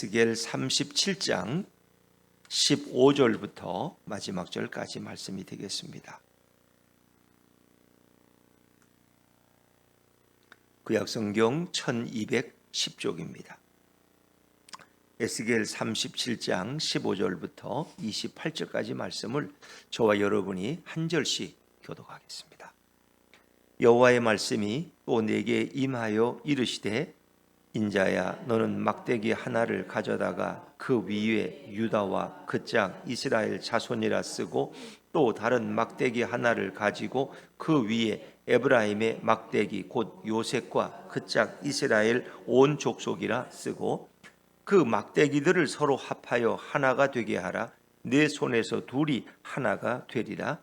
에스겔 37장 15절부터 마지막 절까지 말씀이 되겠습니다. 구약성경 1210쪽입니다. 에스겔 37장 15절부터 28절까지 말씀을 저와 여러분이 한 절씩 교독하겠습니다. 여호와의 말씀이 또 내게 임하여 이르시되 인자야 너는 막대기 하나를 가져다가 그 위에 유다와 그 짝 이스라엘 자손이라 쓰고 또 다른 막대기 하나를 가지고 그 위에 에브라임의 막대기 곧 요셉과 그 짝 이스라엘 온 족속이라 쓰고 그 막대기들을 서로 합하여 하나가 되게 하라. 내 손에서 둘이 하나가 되리라.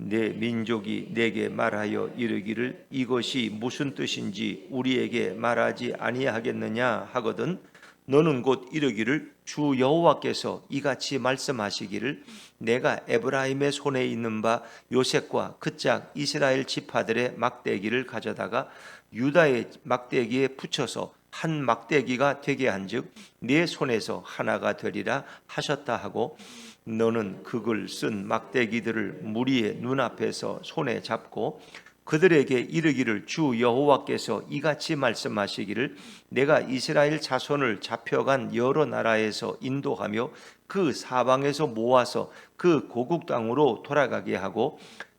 내 민족이 내게 말하여 이르기를 이것이 무슨 뜻인지 우리에게 말하지 아니하겠느냐 하거든 너는 곧 이르기를 주 여호와께서 이같이 말씀하시기를 내가 에브라임의 손에 있는 바 요셉과 그 짝 이스라엘 지파들의 막대기를 가져다가 유다의 막대기에 붙여서 한 막대기가 되게 한즉 네 손에서 하나가 되리라 하셨다 하고 너는 그걸 쓴 막대기들을 무리의 눈앞에서 손에 잡고 그들에게 이르기를 주 여호와께서 이같이 말씀하시기를 내가 이스라엘 자손을 잡혀간 여러 나라에서 인도하며 그 사방에서 모아서 그 고국 땅으로 돌아가게 하고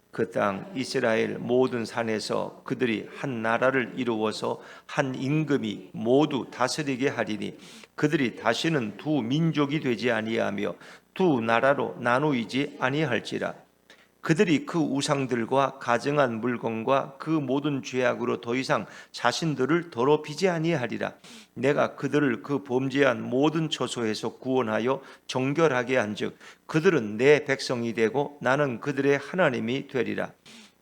그 땅 이스라엘 모든 산에서 그들이 한 나라를 이루어서 한 임금이 모두 다스리게 하리니 그들이 다시는 두 민족이 되지 아니하며 두 나라로 나누이지 아니할지라. 그들이 그 우상들과 가증한 물건과 그 모든 죄악으로 더 이상 자신들을 더럽히지 아니하리라. 내가 그들을 그 범죄한 모든 처소에서 구원하여 정결하게 한즉 그들은 내 백성이 되고 나는 그들의 하나님이 되리라.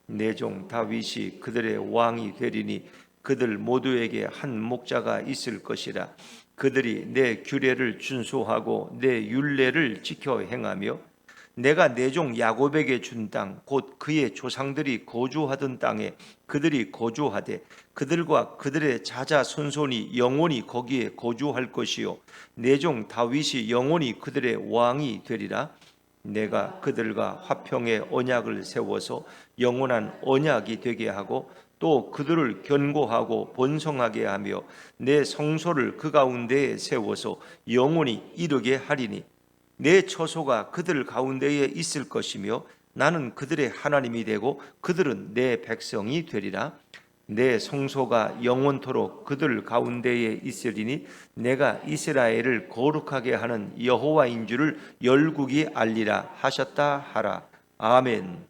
내 종 다윗이 그들의 왕이 되리니 그들 모두에게 한 목자가 있을 것이라. 그들이 내 규례를 준수하고 내 율례를 지켜 행하며 내가 내 종 야곱에게 준 땅 곧 그의 조상들이 거주하던 땅에 그들이 거주하되 그들과 그들의 자자손손이 영원히 거기에 거주할 것이요 내 종 다윗이 영원히 그들의 왕이 되리라. 내가 그들과 화평의 언약을 세워서 영원한 언약이 되게 하고 또 그들을 견고하고 번성하게 하며 내 성소를 그 가운데에 세워서 영원히 이르게 하리니 내 처소가 그들 가운데에 있을 것이며 나는 그들의 하나님이 되고 그들은 내 백성이 되리라. 내 성소가 영원토록 그들 가운데에 있으리니 내가 이스라엘을 거룩하게 하는 여호와인 줄을 열국이 알리라 하셨다 하라. 아멘.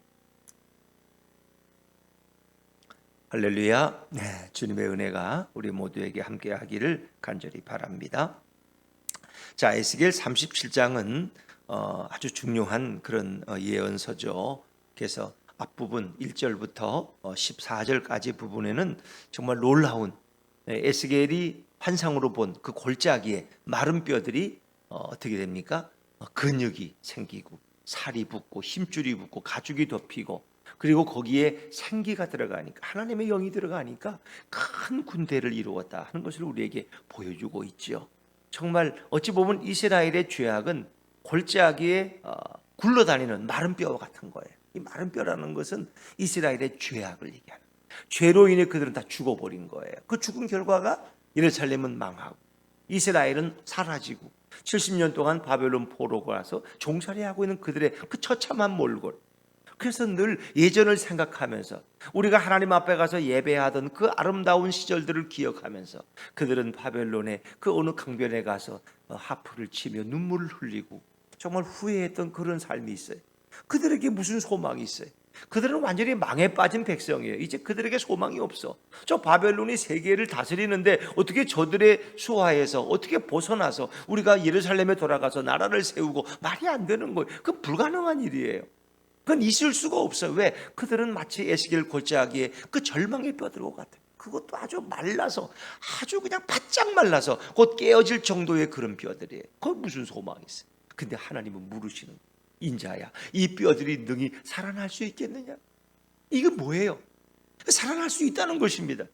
할렐루야. 네, 주님의 은혜가 우리 모두에게 함께 하기를 간절히 바랍니다. 자, 에스겔 37장은 아주 중요한 그런 예언서죠. 그래서 앞부분 1절부터 14절까지 부분에는 정말 놀라운 에스겔이 환상으로 본 그 골짜기에 마른 뼈들이 어떻게 됩니까? 근육이 생기고 살이 붙고 힘줄이 붙고 가죽이 덮이고 그리고 거기에 생기가 들어가니까 하나님의 영이 들어가니까 큰 군대를 이루었다 하는 것을 우리에게 보여주고 있죠. 정말 어찌 보면 이스라엘의 죄악은 골짜기에 굴러다니는 마른 뼈와 같은 거예요. 이 마른 뼈라는 것은 이스라엘의 죄악을 얘기하는 거예요. 죄로 인해 그들은 다 죽어버린 거예요. 그 죽은 결과가 예루살렘은 망하고 이스라엘은 사라지고 70년 동안 바벨론 포로가 와서 종살이하고 있는 그들의 그 처참한 몰골. 그래서 늘 예전을 생각하면서 우리가 하나님 앞에 가서 예배하던 그 아름다운 시절들을 기억하면서 그들은 바벨론의 그 어느 강변에 가서 하프를 치며 눈물을 흘리고 정말 후회했던 그런 삶이 있어요. 그들에게 무슨 소망이 있어요? 그들은 완전히 망에 빠진 백성이에요. 이제 그들에게 소망이 없어. 저 바벨론이 세계를 다스리는데 어떻게 저들의 수하에서 어떻게 벗어나서 우리가 예루살렘에 돌아가서 나라를 세우고 말이 안 되는 거예요. 그건 불가능한 일이에요. 그건 있을 수가 없어요. 왜? 그들은 마치 에스겔 골짜기에 그 절망의 뼈들과 같아요. 그것도 아주 말라서 아주 그냥 바짝 말라서 곧 깨어질 정도의 그런 뼈들이에요. 거기 무슨 소망이 있어요? 근데 하나님은 물으시는 거예요. 인자야, 이 뼈들이 능히 살아날 수 있겠느냐? 이게 뭐예요? 살아날 수 있다는 것입니다.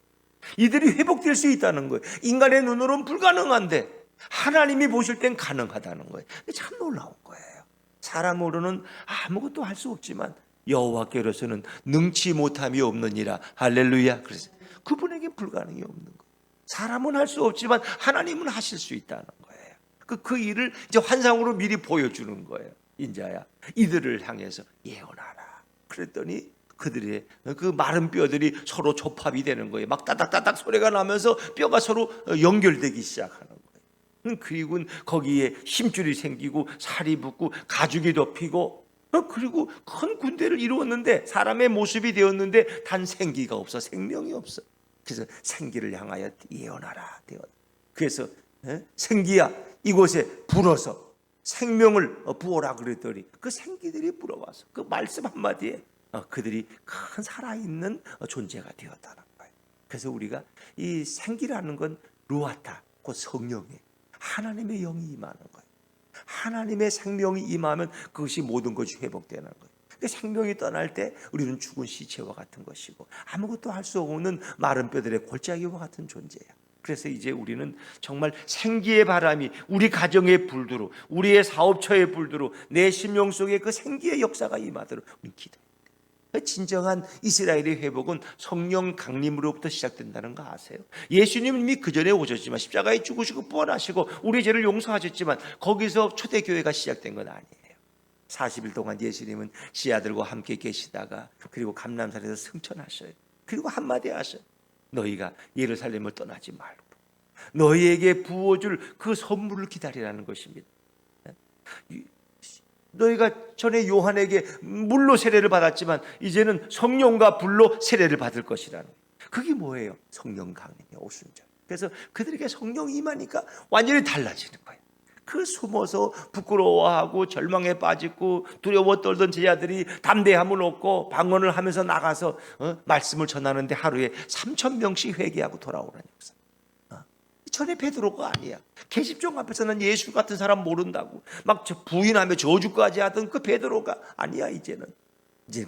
이들이 회복될 수 있다는 거예요. 인간의 눈으로는 불가능한데 하나님이 보실 땐 가능하다는 거예요. 참 놀라운 거예요. 사람으로는 아무것도 할 수 없지만 여호와께로서는 능치 못함이 없느니라. 할렐루야. 그래서 그분에게 불가능이 없는 거예요. 사람은 할 수 없지만 하나님은 하실 수 있다는 거예요. 그 일을 이제 환상으로 미리 보여주는 거예요. 인자야, 이들을 향해서 예언하라. 그랬더니 그들의 그 마른 뼈들이 서로 조합이 되는 거예요. 막 따닥따닥 소리가 나면서 뼈가 서로 연결되기 시작하는 거예요. 그리고 거기에 힘줄이 생기고 살이 붙고 가죽이 덮이고, 그리고 큰 군대를 이루었는데, 사람의 모습이 되었는데 단 생기가 없어, 생명이 없어. 그래서 생기를 향하여 예언하라 되었. 그래서 생기야, 이곳에 불어서 생명을 부어라 그랬더니 그 생기들이 불어와서 그 말씀 한마디에 그들이 큰 살아있는 존재가 되었다는 거예요. 그래서 우리가 이 생기라는 건 루아타, 곧 성령이에요. 하나님의 영이 임하는 거예요. 하나님의 생명이 임하면 그것이 모든 것이 회복되는 거예요. 그 생명이 떠날 때 우리는 죽은 시체와 같은 것이고 아무것도 할 수 없는 마른 뼈들의 골짜기와 같은 존재야. 그래서 이제 우리는 정말 생기의 바람이 우리 가정에 불도록, 우리의 사업처에 불도록, 내 심령 속에 그 생기의 역사가 임하도록 우리 기도해요. 진정한 이스라엘의 회복은 성령 강림으로부터 시작된다는 거 아세요? 예수님은 이미 그 전에 오셨지만 십자가에 죽으시고 부활하시고 우리 죄를 용서하셨지만 거기서 초대교회가 시작된 건 아니에요. 40일 동안 예수님은 씨아들과 함께 계시다가 그리고 감람산에서 승천하셔요. 그리고 한마디 하셔요. 너희가 예루살렘을 떠나지 말고 너희에게 부어줄 그 선물을 기다리라는 것입니다. 너희가 전에 요한에게 물로 세례를 받았지만 이제는 성령과 불로 세례를 받을 것이라는, 그게 뭐예요? 성령 강림이 오순 절. 그래서 그들에게 성령이 임하니까 완전히 달라지는 거예요. 그 숨어서 부끄러워하고 절망에 빠지고 두려워 떨던 제자들이 담대함을 얻고 방언을 하면서 나가서 말씀을 전하는데 하루에 3,000명씩 회개하고 돌아오는 역사. 전에 베드로가 아니야. 계집종 앞에서는 예수 같은 사람 모른다고 막 부인하며 저주까지 하던 그 베드로가 아니야. 이제는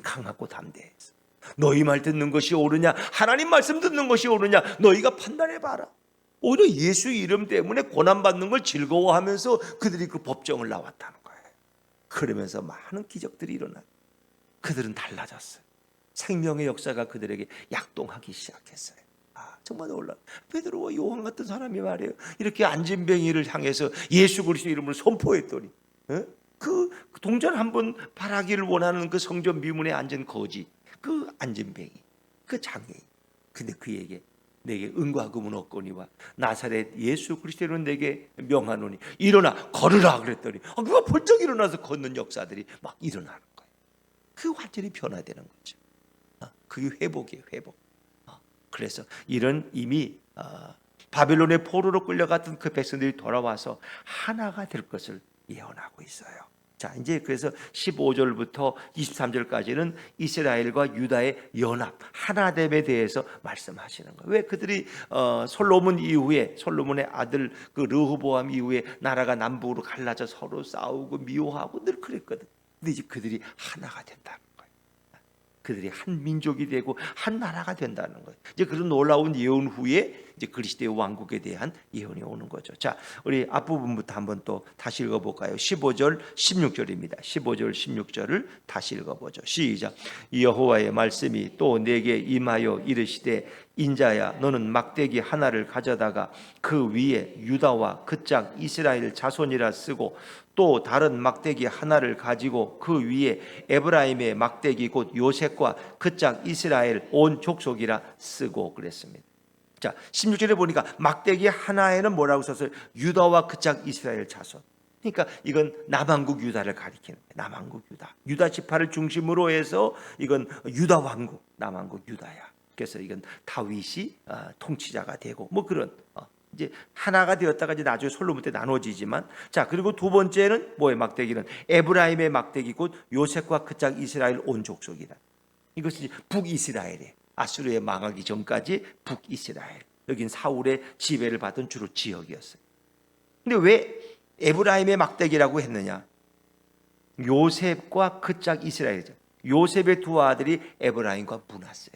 강하고 담대해서 너희 말 듣는 것이 옳으냐, 하나님 말씀 듣는 것이 옳으냐, 너희가 판단해봐라. 오히려 예수 이름 때문에 고난받는 걸 즐거워하면서 그들이 그 법정을 나왔다는 거예요. 그러면서 많은 기적들이 일어나요. 그들은 달라졌어요. 생명의 역사가 그들에게 약동하기 시작했어요. 정말 놀라. 베드로와 요한 같은 사람이 말이에요. 이렇게 안진뱅이를 향해서 예수 그리스도 이름을 선포했더니 그 동전 한번 바라기를 원하는 그 성전 미문에 앉은 거지, 그 안진뱅이, 그 장애인. 근데 그에게 내게 은과 금은 없거니와 나사렛 예수 그리스도는 내게 명하노니 일어나 걸으라 그랬더니 그가 벌쩍 일어나서 걷는 역사들이 막 일어나는 거예요. 그 완전히 변화되는 거죠. 그게 회복이에요, 회복. 그래서 이런 이미 바벨론의 포로로 끌려갔던 그 백성들이 돌아와서 하나가 될 것을 예언하고 있어요. 자, 이제 그래서 15절부터 23절까지는 이스라엘과 유다의 연합, 하나됨에 대해서 말씀하시는 거예요. 왜 그들이 솔로몬 이후에, 솔로몬의 아들 그 르호보암 이후에 나라가 남북으로 갈라져 서로 싸우고 미워하고 늘 그랬거든. 근데 이제 그들이 하나가 된다는 거예요. 그들이 한 민족이 되고 한 나라가 된다는 거예요. 이제 그런 놀라운 예언 후에 이제 그리스도의 왕국에 대한 예언이 오는 거죠. 자, 우리 앞부분부터 한번 또 다시 읽어볼까요? 15절 16절입니다 15절 16절을 다시 읽어보죠. 시작. 여호와의 말씀이 또 내게 임하여 이르시되 인자야 너는 막대기 하나를 가져다가 그 위에 유다와 그 짝 이스라엘 자손이라 쓰고 또 다른 막대기 하나를 가지고 그 위에 에브라임의 막대기 곧 요셉과 그 짝 이스라엘 온 족속이라 쓰고 그랬습니다. 자, 16절에 보니까 막대기 하나에는 뭐라고 썼어요? 유다와 그 짝 이스라엘 자손. 그러니까 이건 남왕국 유다를 가리키는 거예요. 남왕국 유다. 유다 지파를 중심으로 해서 이건 유다 왕국, 남왕국 유다야. 그래서 이건 다윗이 통치자가 되고 뭐 그런 이제 하나가 되었다가 이제 나중에 솔로몬 때 나눠지지만, 자, 그리고 두 번째는 뭐의 막대기는 에브라임의 막대기 곧 요셉과 그 짝 이스라엘 온 족속이다. 이것이 북이스라엘이에요. 아수르에 망하기 전까지 북이스라엘. 여긴 사울의 지배를 받은 주로 지역이었어요. 근데 왜 에브라임의 막대기라고 했느냐? 요셉과 그 짝 이스라엘이죠. 요셉의 두 아들이 에브라임과 므낫세.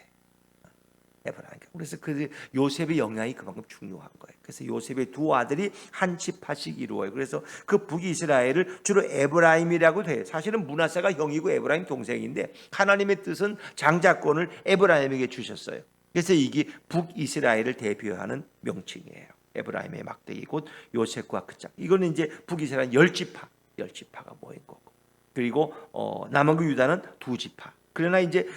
에브라임. 그래서 그 요셉의 영향이 그만큼 중요한 거예요. 그래서 요셉의 두 아들이 한 지파씩 이루어요. 그래서 그 북이스라엘을 주로 에브라임이라고 돼요. 사실은 므낫세가 형이고 에브라임 동생인데 하나님의 뜻은 장자권을 에브라임에게 주셨어요. 그래서 이게 북이스라엘을 대표하는 명칭이에요. 에브라임의 막대기 곧 요셉과 그 짝. 이거는 이제 북이스라엘 열 지파가 모인 거고. 그리고 남은 그 유다는 두 지파. 그러나 이제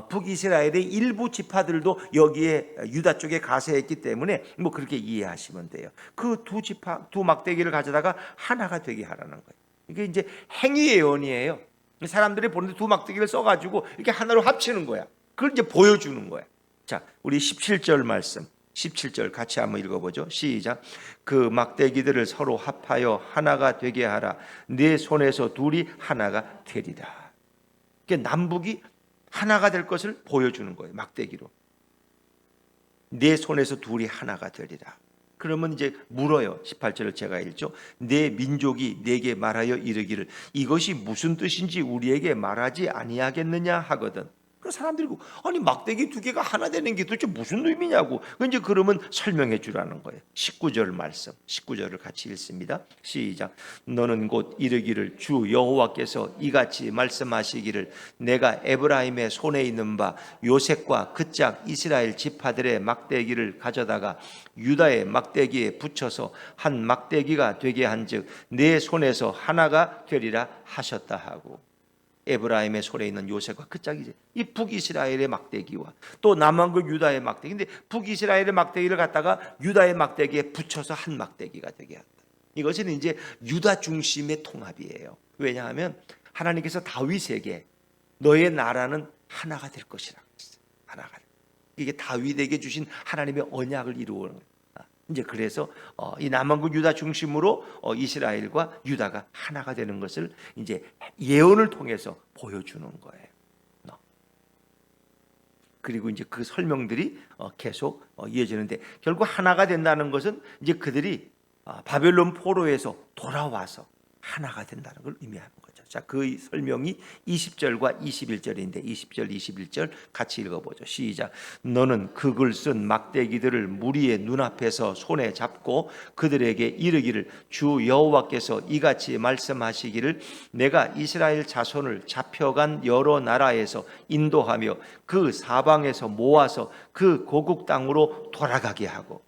북이스라엘의 일부 지파들도 여기에 유다 쪽에 가세했기 때문에 뭐 그렇게 이해하시면 돼요. 그 두 지파, 두 막대기를 가져다가 하나가 되게 하라는 거예요. 이게 이제 행위 예언이에요. 사람들이 보는데 두 막대기를 써가지고 이렇게 하나로 합치는 거야. 그걸 이제 보여주는 거야. 자, 우리 17절 말씀. 17절 같이 한번 읽어보죠. 시작. 그 막대기들을 서로 합하여 하나가 되게 하라. 네 손에서 둘이 하나가 되리라. 그러니까 남북이 하나가 될 것을 보여주는 거예요. 막대기로. 네 손에서 둘이 하나가 되리라. 그러면 이제 물어요. 18절을 제가 읽죠. 내 민족이 내게 말하여 이르기를 이것이 무슨 뜻인지 우리에게 말하지 아니하겠느냐 하거든. 그 사람들이 아니 막대기 두 개가 하나 되는 게 도대체 무슨 의미냐고. 이제 그러면 설명해 주라는 거예요. 19절 말씀. 19절을 같이 읽습니다. 시작. 너는 곧 이르기를 주 여호와께서 이같이 말씀하시기를 내가 에브라임의 손에 있는 바 요셉과 그 짝 이스라엘 지파들의 막대기를 가져다가 유다의 막대기에 붙여서 한 막대기가 되게 한즉 내 손에서 하나가 되리라 하셨다 하고. 에브라임의 손에 있는 요셉과 그 짝이지. 이 북이스라엘의 막대기와 또 남왕국 유다의 막대기. 근데 북이스라엘의 막대기를 갖다가 유다의 막대기에 붙여서 한 막대기가 되게 한다. 이것은 이제 유다 중심의 통합이에요. 왜냐하면 하나님께서 다윗에게 너의 나라는 하나가 될 것이라고 했어요. 하나가. 이게 다윗에게 주신 하나님의 언약을 이루는 거예요. 이제 그래서 이 남왕국 유다 중심으로 이스라엘과 유다가 하나가 되는 것을 이제 예언을 통해서 보여주는 거예요. 그리고 이제 그 설명들이 계속 이어지는데 결국 하나가 된다는 것은 이제 그들이 바벨론 포로에서 돌아와서 하나가 된다는 걸 의미하는 거죠. 자, 그 설명이 20절과 21절인데 20절, 21절 같이 읽어보죠. 시작. 너는 그 글 쓴 막대기들을 무리의 눈앞에서 손에 잡고 그들에게 이르기를 주 여호와께서 이같이 말씀하시기를 내가 이스라엘 자손을 잡혀간 여러 나라에서 인도하며 그 사방에서 모아서 그 고국 땅으로 돌아가게 하고.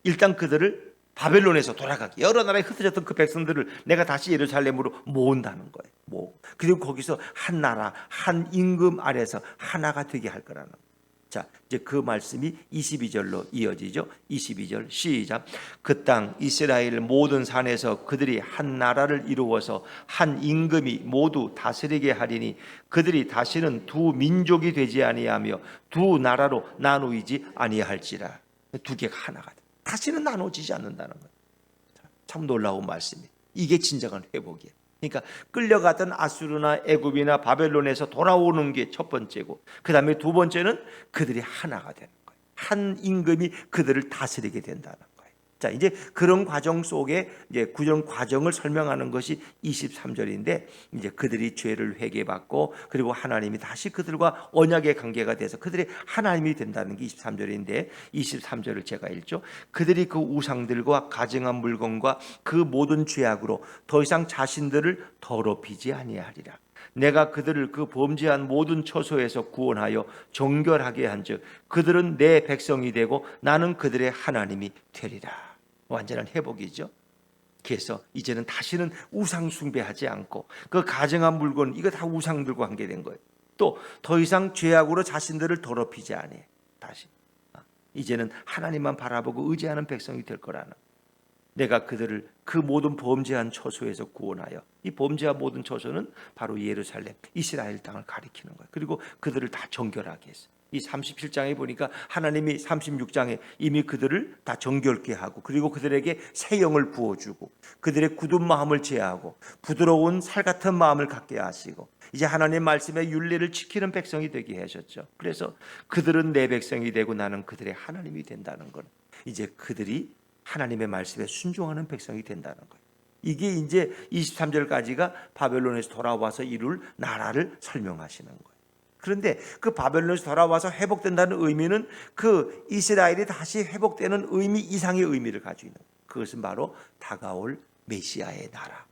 일단 그들을 바벨론에서 돌아가게 여러 나라에 흩어졌던 그 백성들을 내가 다시 예루살렘으로 모은다는 거예요. 그리고 거기서 한 나라 한 임금 아래서 하나가 되게 할 거라는 거예요. 자, 이제 그 말씀이 22절로 이어지죠. 22절 시작. 그 땅 이스라엘 모든 산에서 그들이 한 나라를 이루어서 한 임금이 모두 다스리게 하리니 그들이 다시는 두 민족이 되지 아니하며 두 나라로 나누이지 아니할지라. 두 개가 하나가 돼. 다시는 나눠지지 않는다는 거예요. 참 놀라운 말씀이에요. 이게 진정한 회복이에요. 그러니까 끌려가던 아수르나 애굽이나 바벨론에서 돌아오는 게 첫 번째고, 그 다음에 두 번째는 그들이 하나가 되는 거예요. 한 임금이 그들을 다스리게 된다는 거예요. 자, 이제 그런 과정 속에 이제 구전 과정을 설명하는 것이 23절인데, 이제 그들이 죄를 회개받고 그리고 하나님이 다시 그들과 언약의 관계가 돼서 그들이 하나님이 된다는 게 23절인데 23절을 제가 읽죠. 그들이 그 우상들과 가증한 물건과 그 모든 죄악으로 더 이상 자신들을 더럽히지 아니하리라. 내가 그들을 그 범죄한 모든 처소에서 구원하여 정결하게 한즉 그들은 내 백성이 되고 나는 그들의 하나님이 되리라. 완전한 회복이죠. 그래서 이제는 다시는 우상 숭배하지 않고 그 가증한 물건 이거 다 우상들과 관계된 거예요. 또 더 이상 죄악으로 자신들을 더럽히지 않아요. 다시 이제는 하나님만 바라보고 의지하는 백성이 될 거라는. 내가 그들을 그 모든 범죄한 처소에서 구원하여, 이 범죄한 모든 처소는 바로 예루살렘 이스라엘 땅을 가리키는 거예요. 그리고 그들을 다 정결하게 했어요. 이 37장에 보니까 하나님이 36장에 이미 그들을 다 정결케 하고 그리고 그들에게 새 영을 부어주고 그들의 굳은 마음을 제하고 부드러운 살 같은 마음을 갖게 하시고 이제 하나님의 말씀의 윤리를 지키는 백성이 되게 하셨죠. 그래서 그들은 내 백성이 되고 나는 그들의 하나님이 된다는 것. 이제 그들이 하나님의 말씀에 순종하는 백성이 된다는 거예요. 이게 이제 23절까지가 바벨론에서 돌아와서 이룰 나라를 설명하시는 거예요. 그런데 그 바벨론에서 돌아와서 회복된다는 의미는 그 이스라엘이 다시 회복되는 의미 이상의 의미를 가지고 있는 거예요. 그것은 바로 다가올 메시아의 나라,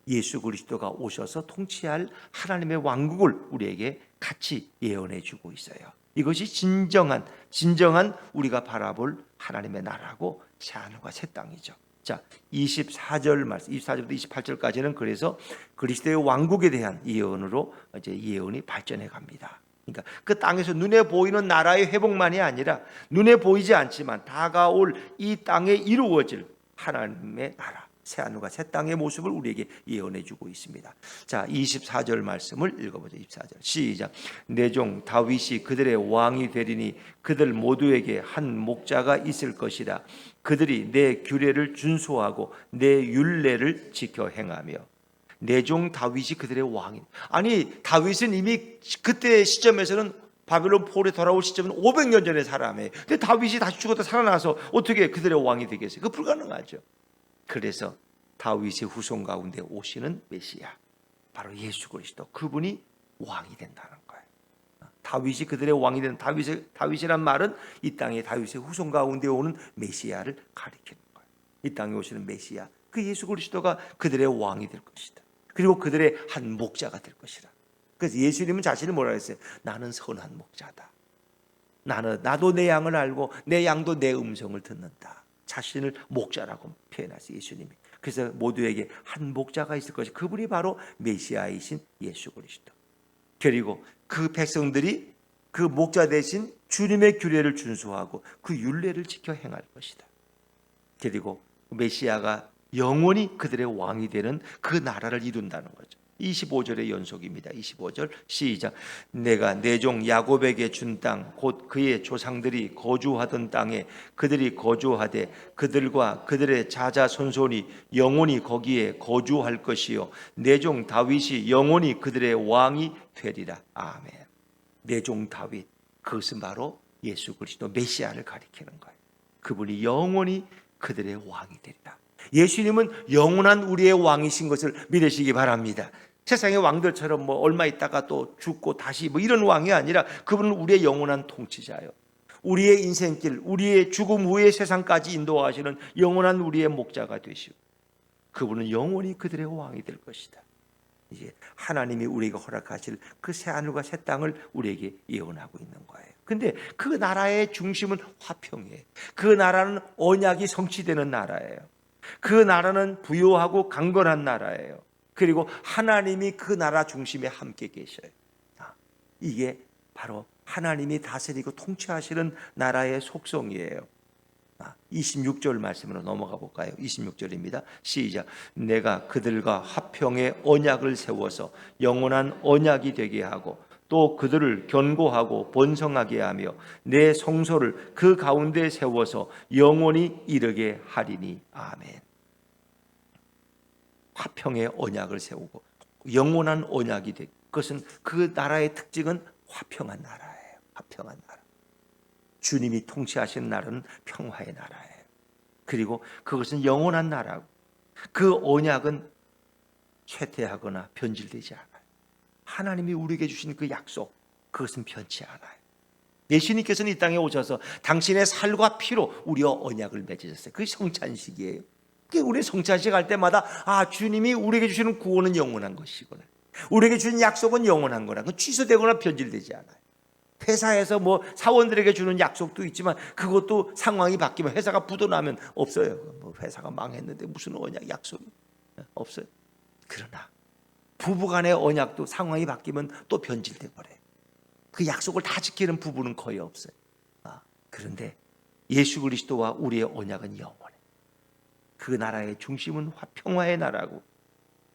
예수 그리스도가 오셔서 통치할 하나님의 왕국을 우리에게 같이 예언해 주고 있어요. 이것이 진정한 우리가 바라볼 하나님의 나라고 새하늘과 새 땅이죠. 자, 24절 말씀, 24절부터 28절까지는 그래서 그리스도의 왕국에 대한 예언으로 이제 예언이 발전해 갑니다. 그러니까 그 땅에서 눈에 보이는 나라의 회복만이 아니라 눈에 보이지 않지만 다가올 이 땅에 이루어질 하나님의 나라, 새하늘과 새 땅의 모습을 우리에게 예언해 주고 있습니다. 자, 24절 말씀을 읽어보죠. 24절 시작. 내 종 다윗이 그들의 왕이 되리니 그들 모두에게 한 목자가 있을 것이라. 그들이 내 규례를 준수하고 내 율례를 지켜 행하며. 내 종 다윗이 그들의 왕이. 아니, 다윗은 이미 그때 시점에서는 바벨론 포로에 돌아올 시점은 500년 전의 사람이에요. 근데 다윗이 다시 죽었다 살아나서 어떻게 그들의 왕이 되겠어요? 그거 불가능하죠. 그래서 다윗의 후손 가운데 오시는 메시아, 바로 예수 그리스도, 그분이 왕이 된다는 거예요. 다윗이 그들의 왕이 되는, 다윗이란 말은 이 땅에 다윗의 후손 가운데 오는 메시아를 가리키는 거예요. 이 땅에 오시는 메시아, 그 예수 그리스도가 그들의 왕이 될 것이다. 그리고 그들의 한 목자가 될 것이라. 그래서 예수님은 자신을 뭐라 했어요? 나는 선한 목자다. 나도 내 양을 알고 내 양도 내 음성을 듣는다. 자신을 목자라고 표현하세요, 예수님이. 그래서 모두에게 한 목자가 있을 것이, 그분이 바로 메시아이신 예수 그리스도. 그리고 그 백성들이 그 목자 대신 주님의 규례를 준수하고 그 율례를 지켜 행할 것이다. 그리고 메시아가 영원히 그들의 왕이 되는 그 나라를 이룬다는 거죠. 25절의 연속입니다. 25절 시작. 내가 내 종 야곱에게 준 땅 곧 그의 조상들이 거주하던 땅에 그들이 거주하되 그들과 그들의 자자손손이 영원히 거기에 거주할 것이요 내 종 다윗이 영원히 그들의 왕이 되리라. 아멘. 내 종 다윗, 그것은 바로 예수 그리스도 메시아를 가리키는 거예요. 그분이 영원히 그들의 왕이 되리라. 예수님은 영원한 우리의 왕이신 것을 믿으시기 바랍니다. 세상의 왕들처럼 뭐 얼마 있다가 또 죽고 다시 뭐 이런 왕이 아니라 그분은 우리의 영원한 통치자예요. 우리의 인생길, 우리의 죽음 후의 세상까지 인도하시는 영원한 우리의 목자가 되시고, 그분은 영원히 그들의 왕이 될 것이다. 이제 하나님이 우리에게 허락하실 그 새하늘과 새 땅을 우리에게 예언하고 있는 거예요. 근데 그 나라의 중심은 화평이에요. 그 나라는 언약이 성취되는 나라예요. 그 나라는 부유하고 강건한 나라예요. 그리고 하나님이 그 나라 중심에 함께 계셔요. 이게 바로 하나님이 다스리고 통치하시는 나라의 속성이에요. 26절 말씀으로 넘어가 볼까요? 26절입니다. 시작. 내가 그들과 화평의 언약을 세워서 영원한 언약이 되게 하고 또 그들을 견고하고 번성하게 하며 내 성소를 그 가운데 세워서 영원히 이르게 하리니. 아멘. 화평의 언약을 세우고 영원한 언약이 되고, 그것은 그 나라의 특징은 화평한 나라예요. 화평한 나라. 주님이 통치하시는 나라는 평화의 나라예요. 그리고 그것은 영원한 나라고, 그 언약은 쇠퇴하거나 변질되지 않아요. 하나님이 우리에게 주신 그 약속, 그것은 변치 않아요. 예수님께서는 이 땅에 오셔서 당신의 살과 피로 우리와 언약을 맺으셨어요. 그게 성찬식이에요. 우리 성찬식 할 때마다 주님이 우리에게 주시는 구원은 영원한 것이구나, 우리에게 주신 약속은 영원한 거라, 그 취소되거나 변질되지 않아요. 회사에서 뭐 사원들에게 주는 약속도 있지만 그것도 상황이 바뀌면, 회사가 부도나면 없어요. 뭐 회사가 망했는데 무슨 언약 약속이 없어요. 그러나 부부간의 언약도 상황이 바뀌면 또 변질돼 버려요. 그 약속을 다 지키는 부부는 거의 없어요. 그런데 예수 그리스도와 우리의 언약은 영원해요. 그 나라의 중심은 평화의 나라고,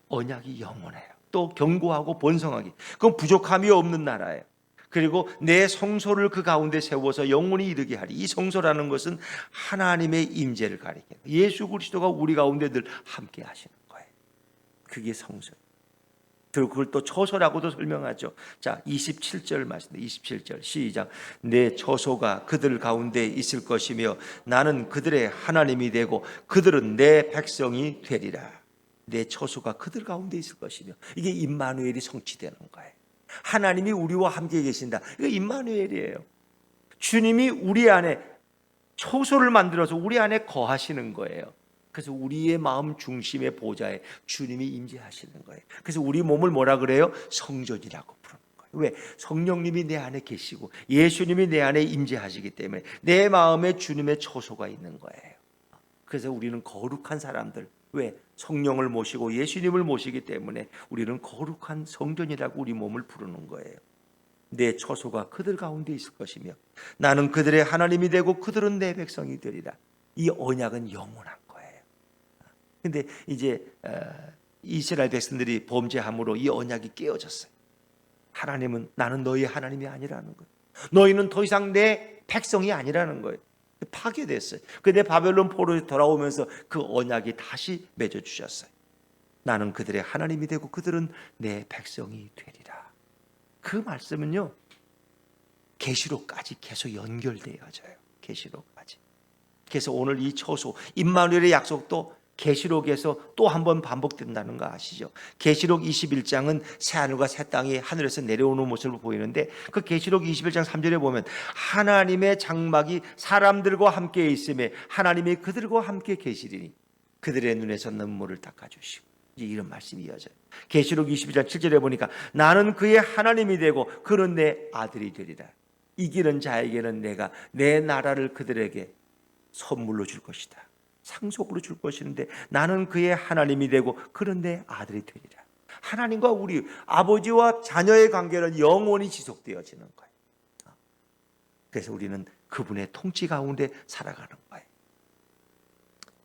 언약이 영원해요. 또 견고하고 번성하기, 그건 부족함이 없는 나라예요. 그리고 내 성소를 그 가운데 세워서 영원히 이르게 하리. 이 성소라는 것은 하나님의 임재를 가리켜요. 예수 그리스도가 우리 가운데 늘 함께 하시는 거예요. 그게 성소. 그리고 그걸 또 처소라고도 설명하죠. 자, 27절 말씀, 27절 시작. 내 처소가 그들 가운데 있을 것이며 나는 그들의 하나님이 되고 그들은 내 백성이 되리라. 내 처소가 그들 가운데 있을 것이며, 이게 임마누엘이 성취되는 거예요. 하나님이 우리와 함께 계신다. 이거 임마누엘이에요. 주님이 우리 안에 초소를 만들어서 우리 안에 거하시는 거예요. 그래서 우리의 마음 중심의 보좌에 주님이 임재하시는 거예요. 그래서 우리 몸을 뭐라 그래요? 성전이라고 부르는 거예요. 왜? 성령님이 내 안에 계시고 예수님이 내 안에 임재하시기 때문에 내 마음에 주님의 초소가 있는 거예요. 그래서 우리는 거룩한 사람들. 왜? 성령을 모시고 예수님을 모시기 때문에 우리는 거룩한 성전이라고 우리 몸을 부르는 거예요. 내 초소가 그들 가운데 있을 것이며 나는 그들의 하나님이 되고 그들은 내 백성이 되리라. 이 언약은 영원한 거예요. 근데 이제 이스라엘 백성들이 범죄함으로 이 언약이 깨어졌어요. 하나님은 나는 너희의 하나님이 아니라는 거예요. 너희는 더 이상 내 백성이 아니라는 거예요. 파괴됐어요. 근데 바벨론 포로에 돌아오면서 그 언약이 다시 맺어주셨어요. 나는 그들의 하나님이 되고 그들은 내 백성이 되리라. 그 말씀은요, 계시록까지 계속 연결되어져요. 계시록까지. 그래서 오늘 이 초소 임마누엘의 약속도 계시록에서 또 한 번 반복된다는 거 아시죠? 계시록 21장은 새하늘과 새 땅이 하늘에서 내려오는 모습을 보이는데 그 계시록 21장 3절에 보면 하나님의 장막이 사람들과 함께 있음에 하나님이 그들과 함께 계시리니 그들의 눈에서 눈물을 닦아주시고, 이런 말씀이 이어져요. 계시록 22장 7절에 보니까 나는 그의 하나님이 되고 그는 내 아들이 되리라. 이기는 자에게는 내가 내 나라를 그들에게 선물로 줄 것이다. 상속으로 줄 것인데 나는 그의 하나님이 되고 그는 내 아들이 되리라. 하나님과 우리 아버지와 자녀의 관계는 영원히 지속되어지는 거예요. 그래서 우리는 그분의 통치 가운데 살아가는 거예요.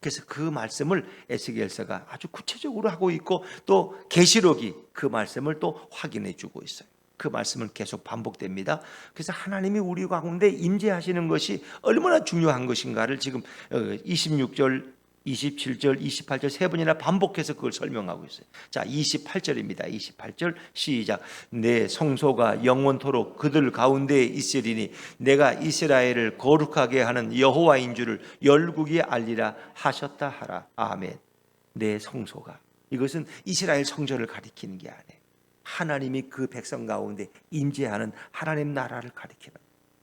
그래서 그 말씀을 에스겔서가 아주 구체적으로 하고 있고 또 계시록이 그 말씀을 또 확인해 주고 있어요. 그 말씀은 계속 반복됩니다. 그래서 하나님이 우리 가운데 임재하시는 것이 얼마나 중요한 것인가를 지금 26절, 27절, 28절 세 번이나 반복해서 그걸 설명하고 있어요. 자, 28절입니다. 28절 시작. 내 성소가 영원토록 그들 가운데에 있으리니 내가 이스라엘을 거룩하게 하는 여호와인 줄을 열국이 알리라 하셨다 하라. 아멘. 내 성소가, 이것은 이스라엘 성전을 가리키는 게 아니에요. 하나님이 그 백성 가운데 임재하는 하나님 나라를 가리키는,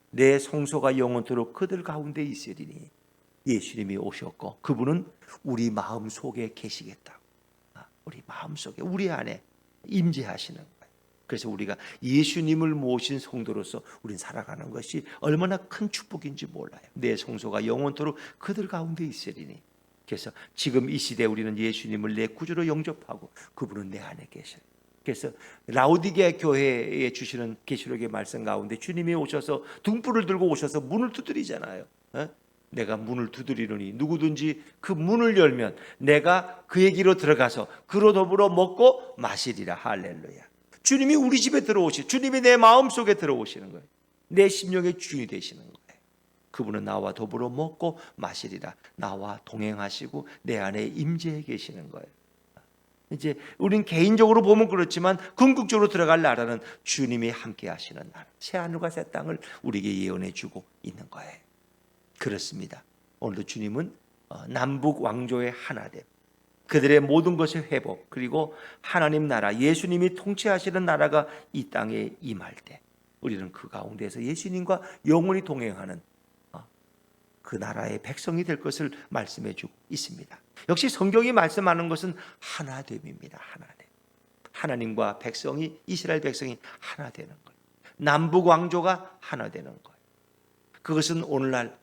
내 성소가 영원토록 그들 가운데 있으리니 예수님이 오셨고 그분은 우리 마음 속에 계시겠다. 우리 마음 속에, 우리 안에 임재하시는 거예요. 그래서 우리가 예수님을 모신 성도로서 우린 살아가는 것이 얼마나 큰 축복인지 몰라요. 내 성소가 영원토록 그들 가운데 있으리니. 그래서 지금 이 시대에 우리는 예수님을 내 구주로 영접하고 그분은 내 안에 계셔요. 그래서 라오디게아 교회에 주시는 계시록의 말씀 가운데 주님이 오셔서 등불을 들고 오셔서 문을 두드리잖아요. 내가 문을 두드리노니 누구든지 그 문을 열면 내가 그에게로 들어가서 그로 더불어 먹고 마시리라. 할렐루야. 주님이 우리 집에 들어오시, 주님이 내 마음속에 들어오시는 거예요. 내 심령의 주인이 되시는 거예요. 그분은 나와 더불어 먹고 마시리라. 나와 동행하시고 내 안에 임재해 계시는 거예요. 이제 우린 개인적으로 보면 그렇지만 궁극적으로 들어갈 나라는 주님이 함께 하시는 나라, 새하늘과 새 땅을 우리에게 예언해 주고 있는 거예요. 그렇습니다. 오늘도 주님은 남북 왕조의 하나됨, 그들의 모든 것의 회복, 그리고 하나님 나라, 예수님이 통치하시는 나라가 이 땅에 임할 때 우리는 그 가운데서 예수님과 영원히 동행하는 그 나라의 백성이 될 것을 말씀해 주고 있습니다. 역시 성경이 말씀하는 것은 하나됨입니다. 하나됨. 하나님과 백성이, 이스라엘 백성이 하나 되는 거예요. 남북 왕조가 하나 되는 거예요. 그것은 오늘날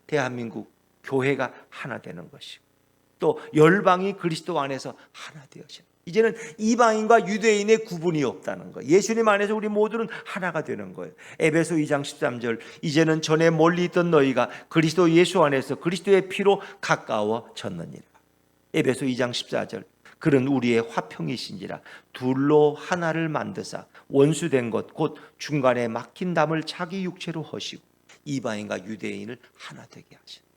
대한민국 교회가 하나 되는 것이고 또 열방이 그리스도 안에서 하나 되어지는, 이제는 이방인과 유대인의 구분이 없다는 거예요. 예수님 안에서 우리 모두는 하나가 되는 거예요. 에베소 2장 13절, 이제는 전에 멀리 있던 너희가 그리스도 예수 안에서 그리스도의 피로 가까워졌느니라. 에베소 2장 14절, 그는 우리의 화평이신지라 둘로 하나를 만드사 원수된 것 곧 중간에 막힌 담을 자기 육체로 허시고 이방인과 유대인을 하나 되게 하시는.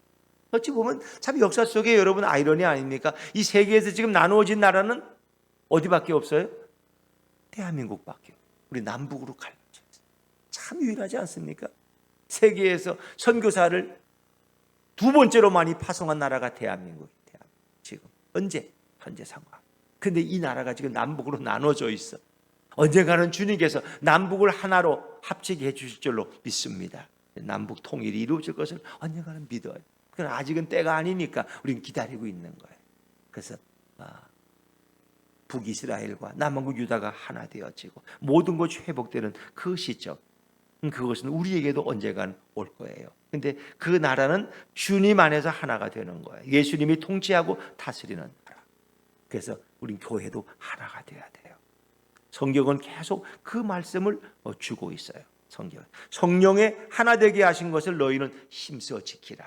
어찌 보면 참 역사 속에 여러분 아이러니 아닙니까? 이 세계에서 지금 나누어진 나라는 어디밖에 없어요? 대한민국밖에. 우리 남북으로 갈라져 있어요. 참 유일하지 않습니까? 세계에서 선교사를 두 번째로 많이 파송한 나라가 대한민국이에요. 지금 현재 상황. 근데 이 나라가 지금 남북으로 나눠져 있어. 언젠가는 주님께서 남북을 하나로 합치게 해주실 줄로 믿습니다. 남북 통일이 이루어질 것을 언젠가는 믿어요. 그러나 아직은 때가 아니니까 우리는 기다리고 있는 거예요. 그래서 북이스라엘과 남한국 유다가 하나 되어지고 모든 것이 회복되는 그 시점, 그것은 우리에게도 언젠가는 올 거예요. 근데 그 나라는 주님 안에서 하나가 되는 거예요. 예수님이 통치하고 다스리는 나라. 그래서 우린 교회도 하나가 돼야 돼요. 성경은 계속 그 말씀을 주고 있어요. 성령의 하나 되게 하신 것을 너희는 힘써 지키라.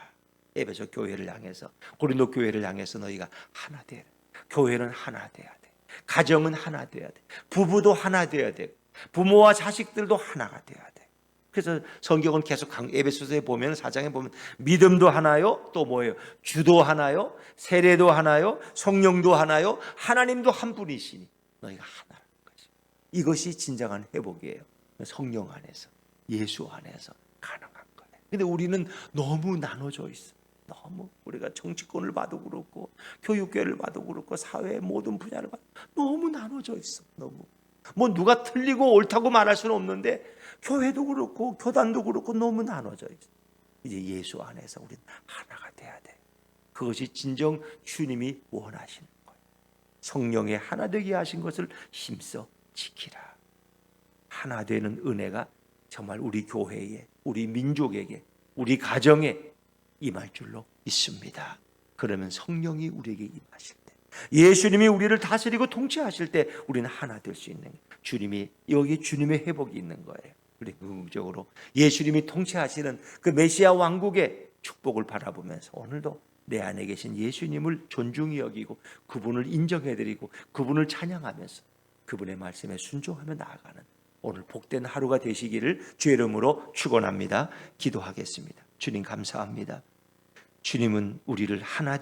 에베소 교회를 향해서, 고린도 교회를 향해서 너희가 하나 돼야 돼. 교회는 하나 돼야 돼. 가정은 하나 돼야 돼. 부부도 하나 돼야 돼. 부모와 자식들도 하나가 돼야 돼. 그래서 성경은 계속 에베소서에 보면, 4장에 보면 믿음도 하나요, 또 뭐예요? 주도 하나요, 세례도 하나요, 성령도 하나요, 하나님도 한 분이시니 너희가 하나라는 거지. 이것이 진정한 회복이에요. 성령 안에서, 예수 안에서 가능한 거예요. 근데 우리는 너무 나눠져 있어. 너무 우리가 정치권을 봐도 그렇고 교육계를 봐도 그렇고 사회의 모든 분야를 봐도 너무 나눠져 있어. 너무 뭐 누가 틀리고 옳다고 말할 수는 없는데 교회도 그렇고 교단도 그렇고 너무 나눠져 있어. 이제 예수 안에서 우리는 하나가 돼야 돼. 그것이 진정 주님이 원하시는 거예요. 성령의 하나 되게 하신 것을 힘써 지키라. 하나 되는 은혜가 정말 우리 교회에, 우리 민족에게, 우리 가정에 임할 줄로 믿습니다. 그러면 성령이 우리에게 임하실 때, 예수님이 우리를 다스리고 통치하실 때 우리는 하나 될 수 있는, 주님이 여기 주님의 회복이 있는 거예요. 우리 궁극적으로 예수님이 통치하시는 그 메시아 왕국의 축복을 바라보면서 오늘도 내 안에 계신 예수님을 존중히 여기고 그분을 인정해드리고 그분을 찬양하면서 그분의 말씀에 순종하며 나아가는 오늘 복된 하루가 되시기를 주의 이름으로 축원합니다. 기도하겠습니다. 주님 감사합니다. 주님은 우리를 하나 되게